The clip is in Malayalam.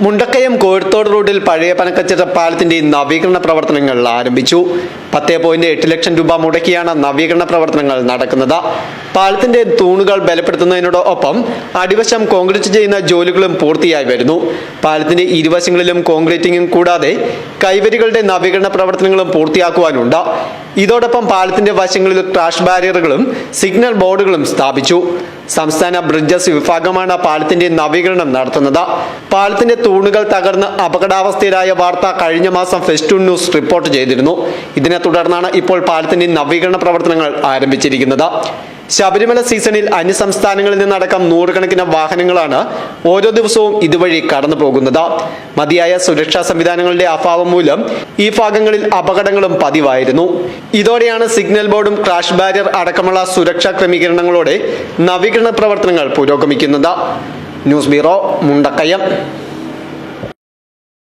മുണ്ടക്കയം കോഴത്തോട് റോഡിൽ പഴയ പനക്കച്ചിറ പാലത്തിന്റെ നവീകരണ പ്രവർത്തനങ്ങൾ ആരംഭിച്ചു. 10.8 ലക്ഷം രൂപ മുടക്കിയാണ് നവീകരണ പ്രവർത്തനങ്ങൾ നടക്കുന്നത്. പാലത്തിന്റെ തൂണുകൾ ബലപ്പെടുത്തുന്നതിനോടൊപ്പം അടിവശം കോൺക്രീറ്റ് ചെയ്യുന്ന ജോലികളും പൂർത്തിയായി വരുന്നു. പാലത്തിന്റെ ഇരുവശങ്ങളിലും കോൺക്രീറ്റിംഗും കൂടാതെ കൈവരികളുടെ നവീകരണ പ്രവർത്തനങ്ങളും പൂർത്തിയാക്കുവാനുണ്ട്. ഇതോടൊപ്പം പാലത്തിന്റെ വശങ്ങളിൽ ക്രാഷ് ബാരിയറുകളും സിഗ്നൽ ബോർഡുകളും സ്ഥാപിച്ചു. സംസ്ഥാന ബ്രിഡ്ജസ് വിഭാഗമാണ് പാലത്തിന്റെ നവീകരണം നടത്തുന്നത്. പാലത്തിന്റെ തൂണുകൾ തകർന്ന് അപകടാവസ്ഥയിലായ വാർത്ത കഴിഞ്ഞ മാസം ഫെസ്റ്റൂൺ ന്യൂസ് റിപ്പോർട്ട് ചെയ്തിരുന്നു. ഇതിനെ തുടർന്നാണ് ഇപ്പോൾ പാലത്തിന്റെ നവീകരണ പ്രവർത്തനങ്ങൾ ആരംഭിച്ചിരിക്കുന്നത്. ശബരിമല സീസണിൽ അന്യസംസ്ഥാനങ്ങളിൽ നിന്നടക്കം നൂറുകണക്കിന് വാഹനങ്ങളാണ് ഓരോ ദിവസവും ഇതുവഴി കടന്നു പോകുന്നത്. മതിയായ സുരക്ഷാ സംവിധാനങ്ങളുടെ അഭാവം മൂലം ഈ ഭാഗങ്ങളിൽ അപകടങ്ങളും പതിവായിരുന്നു. ഇതോടെയാണ് സിഗ്നൽ ബോർഡും ക്രാഷ് ബാരിയർ അടക്കമുള്ള സുരക്ഷാ ക്രമീകരണങ്ങളോടെ നവീകരണ പ്രവർത്തനങ്ങൾ പുരോഗമിക്കുന്നത്. News bureau, Mundakayam.